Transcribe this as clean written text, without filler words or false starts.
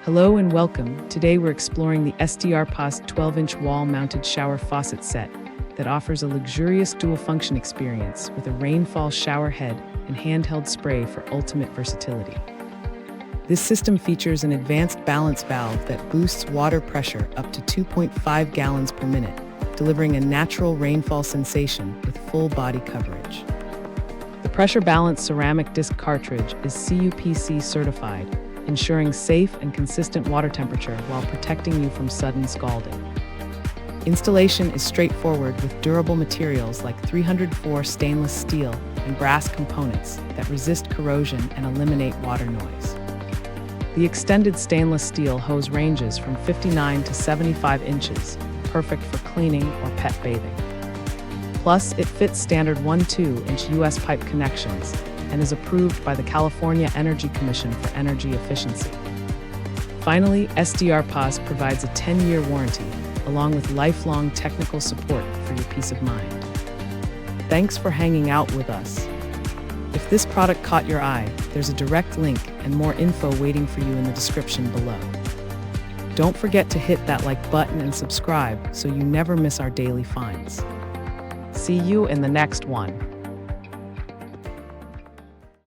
Hello and welcome. Today we're exploring the Strpozt 12-inch wall-mounted shower faucet set that offers a luxurious dual-function experience with a Rainfall shower head and handheld spray for ultimate versatility. This system features an advanced balance valve that boosts water pressure up to 2.5 gallons per minute, delivering a natural rainfall sensation with full body coverage. The pressure-balanced ceramic disc cartridge is cUPC-certified, ensuring safe and consistent water temperature while protecting you from sudden scalding. Installation is straightforward with durable materials like 304 stainless steel and brass components that resist corrosion and eliminate water noise. The extended stainless steel hose ranges from 59 to 75 inches, perfect for cleaning or pet bathing. Plus, it fits standard 1-2-inch US pipe connections and is approved by the California Energy Commission for energy efficiency. Finally, Strpozt provides a 10-year warranty, along with lifelong technical support for your peace of mind. Thanks for hanging out with us. If this product caught your eye, there's a direct link and more info waiting for you in the description below. Don't forget to hit that like button and subscribe so you never miss our daily finds. See you in the next one.